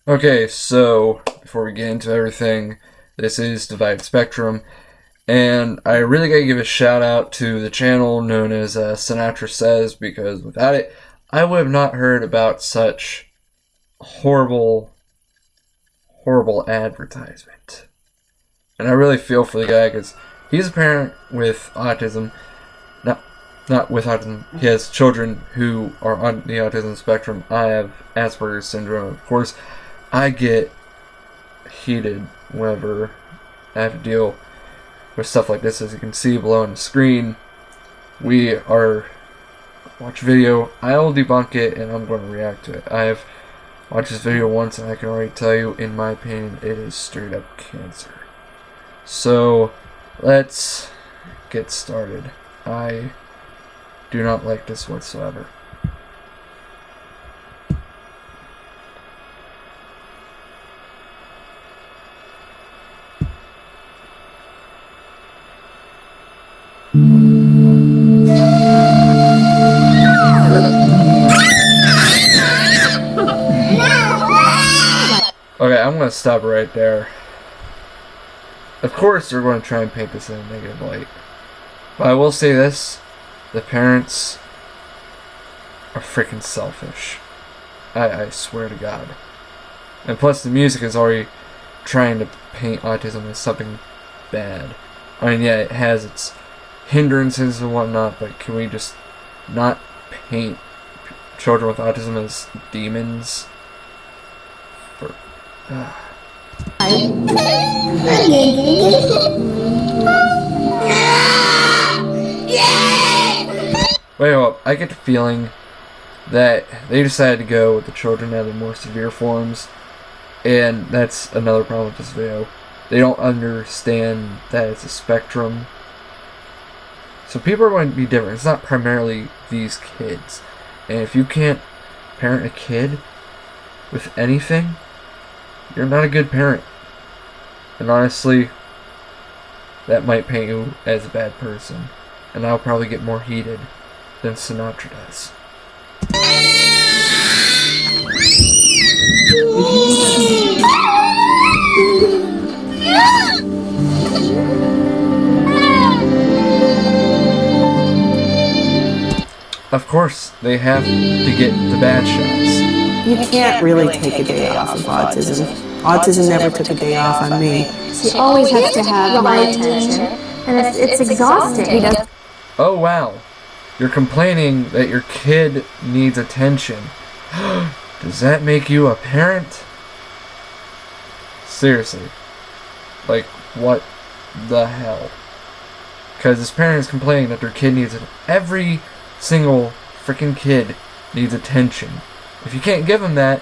Okay, so before we get into everything, this is Divided Spectrum, and I really gotta give a shout out to the channel known as Sinatra Says, because without it, I would have not heard about such horrible advertisement. And I really feel for the guy, because he's a parent with autism. Not with autism. He has children who are on the autism spectrum. I have Asperger's syndrome. Of course, I get heated whenever I have to deal with stuff like this. As you can see below on the screen, we are watch video. I'll debunk it and I'm going to react to it. I have watched this video once and I can already tell you, in my opinion, it is straight up cancer. So let's get started. I do not like this whatsoever. Okay, I'm going to stop right there. Of course, they're going to try and paint this in a negative light. But I will say this. The parents are freaking selfish. I swear to God. And plus, the music is already trying to paint autism as something bad. I mean, yeah, it has its hindrances and whatnot, but can we just not paint children with autism as demons? Wait, well, I get the feeling that they decided to go with the children that have the more severe forms, and that's another problem with this video. They don't understand that it's a spectrum. So people are going to be different. It's not primarily these kids. And if you can't parent a kid with anything, you're not a good parent. And honestly, that might paint you as a bad person. And I'll probably get more heated than Sinatra does. Of course, they have to get the bad shots. You can't really take a day off of autism. Autism never took a day off on me. He always has to have my attention, and it's exhausting. Oh wow, you're complaining that your kid needs attention. Does that make you a parent? Seriously. Like, what the hell? Because this parent is complaining that their kid needs it. Every single freaking kid needs attention. If you can't give them that,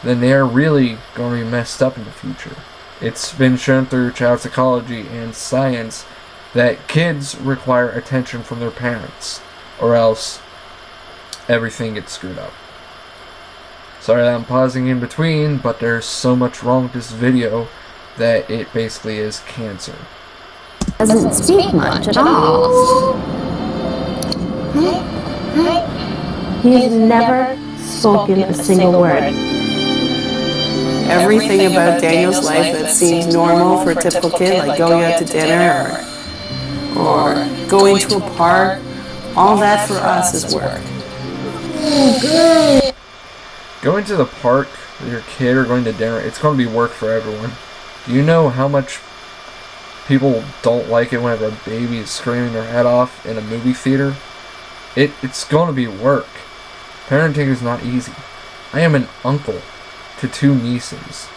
then they are really going to be messed up in the future. It's been shown through child psychology and science that kids require attention from their parents, or else everything gets screwed up. Sorry that I'm pausing in between, but there's so much wrong with this video that it basically is cancer. Doesn't speak much at all. He's never spoken a single word. Everything about Daniel's life that seems normal for a typical kid, like going out to dinner or going to a park, all that for us is work. Going to the park with your kid or going to dinner, it's going to be work for everyone. Do you know how much people don't like it whenever a baby is screaming their head off in a movie theater? It's going to be work. Parenting is not easy. I am an uncle to 2 nieces.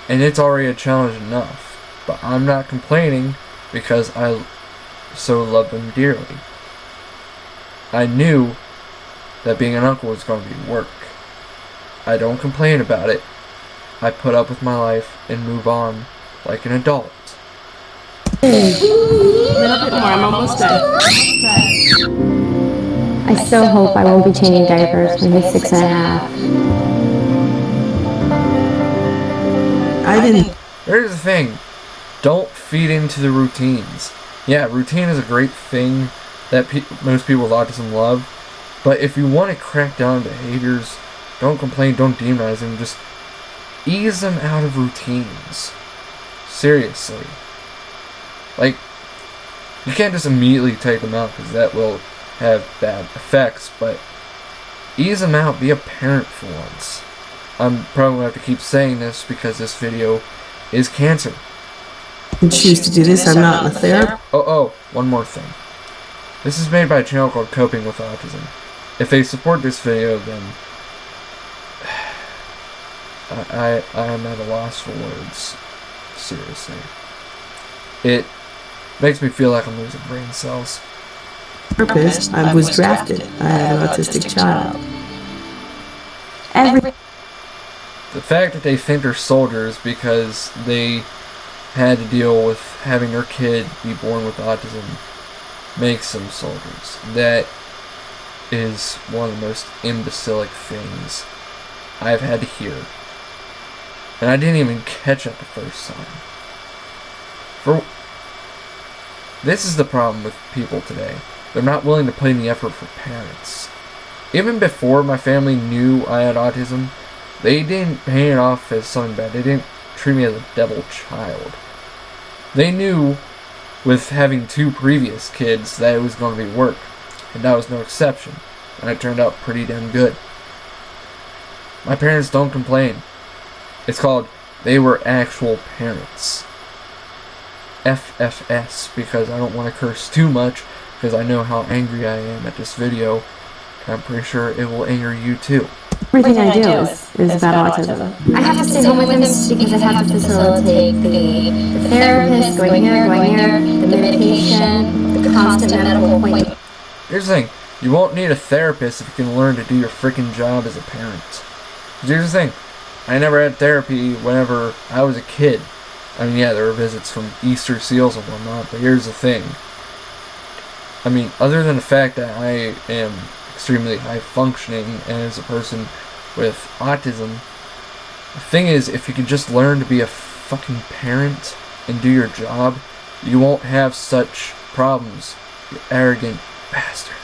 And it's already a challenge enough. But I'm not complaining because I so love them dearly. I knew that being an uncle was going to be work. I don't complain about it. I put up with my life and move on like an adult. A little bit more, I'm almost done. I still hope I won't be changing diapers when he's 6.5. I didn't. Here's the thing. Don't feed into the routines. Yeah, routine is a great thing that most people with autism love. But if you want to crack down on behaviors don't complain, don't demonize them, just ease them out of routines. Seriously. Like, you can't just immediately take them out because that will have bad effects, but ease them out, be a parent for once. I'm probably going to have to keep saying this because this video is cancer. I choose to do this, I'm not in a therapist. Oh, one more thing. This is made by a channel called Coping with Autism. If they support this video, then I am at a loss for words. Seriously. It makes me feel like I'm losing brain cells. I was drafted. I have an autistic child. The fact that they think they're soldiers because they had to deal with having their kid be born with autism makes them soldiers. That is one of the most imbecilic things I've had to hear. And I didn't even catch it the first time. This is the problem with people today. They're not willing to put in the effort for parents. Even before my family knew I had autism, they didn't paint it off as something bad. They didn't treat me as a devil child. They knew with having 2 previous kids that it was going to be work. And that was no exception. And it turned out pretty damn good. My parents don't complain. It's called they were actual parents. FFS, because I don't want to curse too much, because I know how angry I am at this video. And I'm pretty sure it will anger you too. Everything I do is about autism. I have to stay home with him because I have to facilitate the therapist, going here, the medication, the constant medical appointment. Here's the thing. You won't need a therapist if you can learn to do your freaking job as a parent. Here's the thing. I never had therapy whenever I was a kid. I mean, yeah, there were visits from Easter seals and whatnot, but here's the thing. I mean, other than the fact that I am extremely high functioning and as a person with autism, the thing is, if you can just learn to be a fucking parent and do your job, you won't have such problems, you arrogant bastard.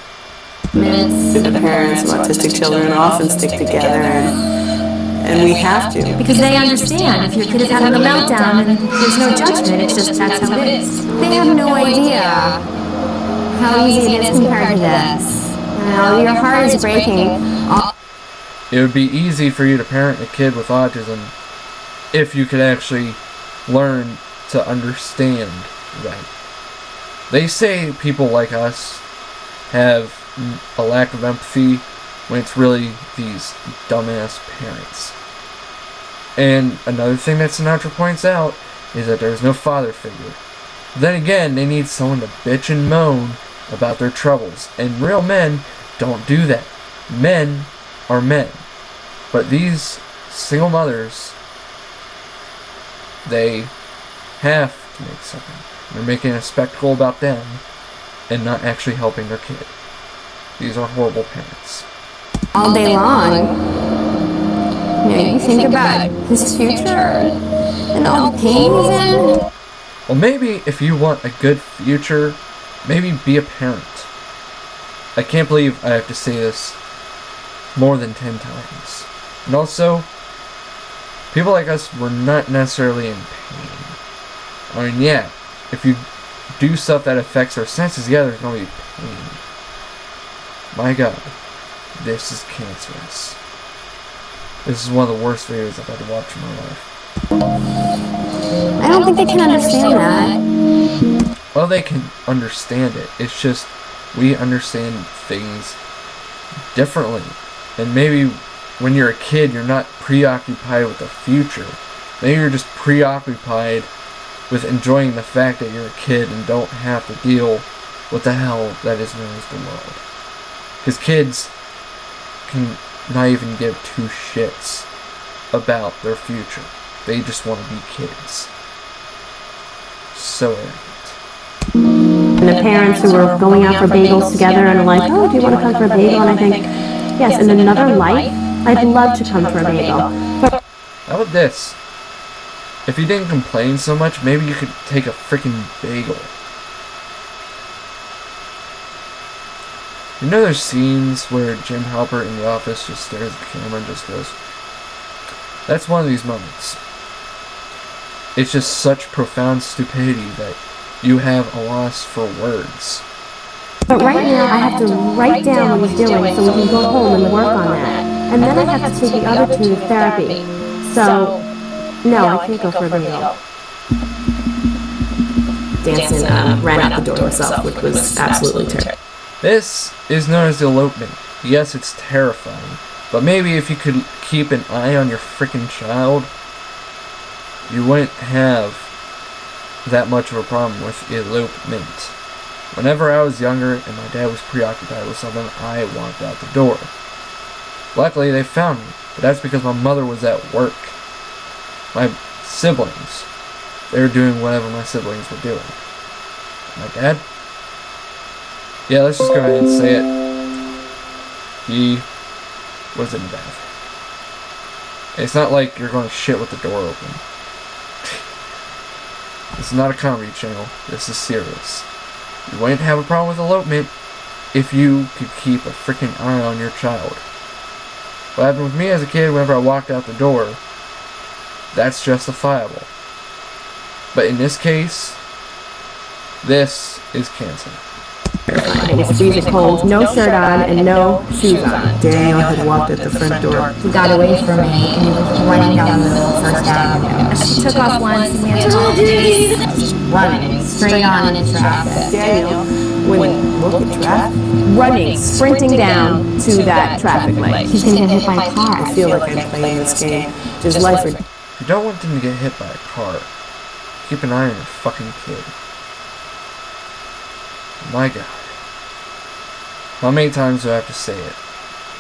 The parents of autistic children often stick together, and we have to. Because they understand if your kid is having a meltdown and there's no judgment, it's just that's how it is. They have no idea how easy it is compared to this. Your heart is breaking. It would be easy for you to parent a kid with autism if you could actually learn to understand them. They say people like us have a lack of empathy when it's really these dumbass parents. And another thing that Sinatra points out is that there's no father figure. Then again, they need someone to bitch and moan about their troubles. And real men don't do that. Men are men. But these single mothers, they have to make something. They're making a spectacle about them and not actually helping their kid. These are horrible parents. All day long. You think about his future and all the pain he's in. Well, maybe if you want a good future, maybe be a parent. I can't believe I have to say this more than 10 times. And also, people like us, we're not necessarily in pain. I mean, yeah, if you do stuff that affects our senses, yeah, there's going to be pain. My God, this is cancerous. This is one of the worst videos I've had to watch in my life. I don't think they can understand that. Well, they can understand it. It's just, we understand things differently. And maybe when you're a kid, you're not preoccupied with the future. Maybe you're just preoccupied with enjoying the fact that you're a kid and don't have to deal with the hell that is known as the world. Because kids can not even give 2 shits about their future. They just want to be kids. So arrogant. And the parents who were going out for bagels together and are like, oh, do you want to come for a bagel? And I think, yes, in another life, I'd love to come for a bagel. How about this? If you didn't complain so much, maybe you could take a freaking bagel. You know there's scenes where Jim Halpert in The Office just stares at the camera and just goes, that's one of these moments. It's just such profound stupidity that you have a loss for words. But right now, I have to write down what he's doing so we can go home and work on that. And then I have to take the other two to therapy. So, no, I can't go for a bagel. Danson ran out the door himself, which was absolutely terrible. This is known as elopement. Yes, it's terrifying, but maybe if you could keep an eye on your freaking child, you wouldn't have that much of a problem with elopement. Whenever I was younger and my dad was preoccupied with something, I walked out the door. Luckily, they found me, but that's because my mother was at work. My siblings, they were doing whatever my siblings were doing. My dad? Yeah, let's just go ahead and say it. He was in the bathroom. It's not like you're going to shit with the door open. This is not a comedy channel. This is serious. You wouldn't have a problem with elopement if you could keep a freaking eye on your child. What happened with me as a kid whenever I walked out the door, that's justifiable. But in this case, this is canceled. It was freezing cold, no shirt on, and no shoes on. Daniel had walked at the front door. He got away from me and he was running down the middle of First Avenue. She took off once and we had to all running straight on into traffic. Daniel wouldn't look at traffic. Running, sprinting down to that traffic light. He's gonna get hit by a car. I feel like I'm playing this game. Just life or You don't want them to get hit by a car. Keep an eye on your fucking kid. My God. How many times do I have to say it?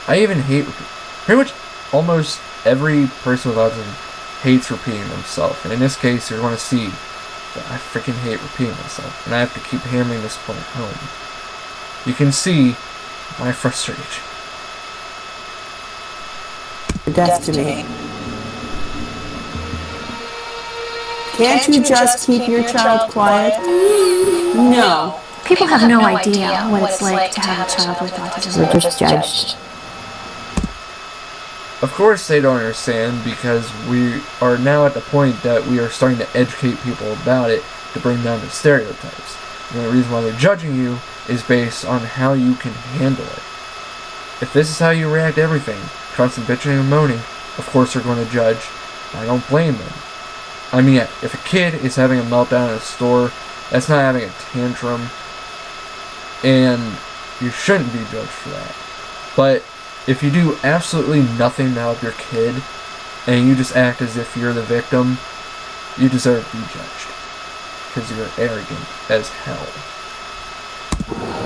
I even hate pretty much almost every person with autism hates repeating themselves. And in this case, you're going to see that I freaking hate repeating myself. And I have to keep hammering this point home. You can see my frustration. destiny. Can't you just keep your child quiet? No. People have no idea what it's like to have a child with autism. We're just judged. Of course they don't understand, because we are now at the point that we are starting to educate people about it to bring down the stereotypes. And the reason why they're judging you is based on how you can handle it. If this is how you react to everything, constant bitching and moaning, of course they're going to judge. I don't blame them. I mean, if a kid is having a meltdown in a store, that's not having a tantrum, and you shouldn't be judged for that. But if you do absolutely nothing to help your kid, and you just act as if you're the victim, you deserve to be judged. Because you're arrogant as hell.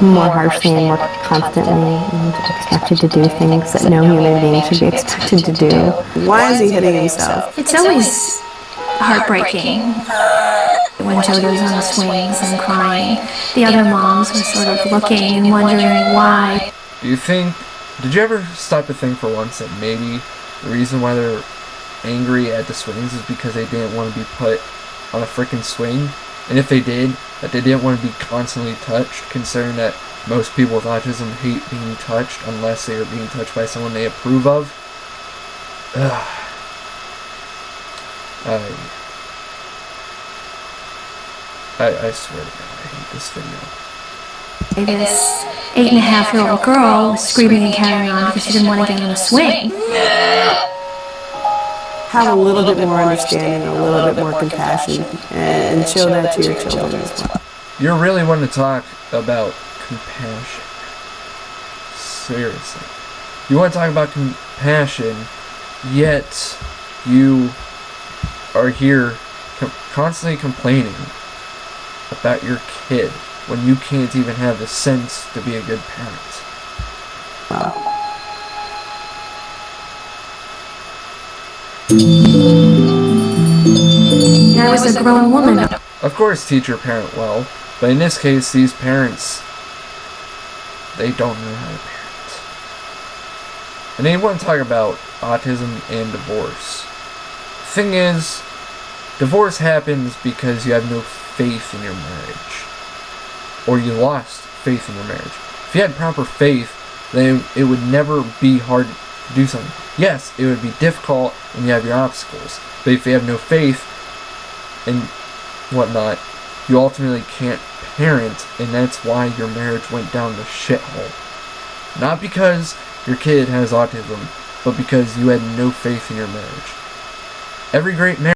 More harshly and more constantly, and expected to do things that no human being should be expected to do. Why is he hitting himself? It's always heartbreaking when Joe goes on the swings and crying. The other moms were sort of looking and wondering why. Do you think, did you ever stop to think for once that maybe the reason why they're angry at the swings is because they didn't want to be put on a freaking swing? And if they did, that they didn't want to be constantly touched, considering that most people with autism hate being touched unless they are being touched by someone they approve of? Ugh. I swear to God, I hate this video. This 8.5-year-old girl was screaming and carrying on because she didn't want to get on a swing. Have a little bit more understanding, a little bit more compassion, and show that to your children as well. You're really wanting to talk about compassion. Seriously. You want to talk about compassion, yet you are here constantly complaining about your kid when you can't even have the sense to be a good parent. Wow. I was a grown woman. Of course, teach your parent well, but in this case, these parents, they don't know how to parent. And they want to talk about autism and divorce. Thing is, divorce happens because you have no faith in your marriage. Or you lost faith in your marriage. If you had proper faith, then it would never be hard to do something. Yes, it would be difficult and you have your obstacles, but if you have no faith and whatnot, you ultimately can't parent, and that's why your marriage went down the shithole. Not because your kid has autism, but because you had no faith in your marriage. Every great marriage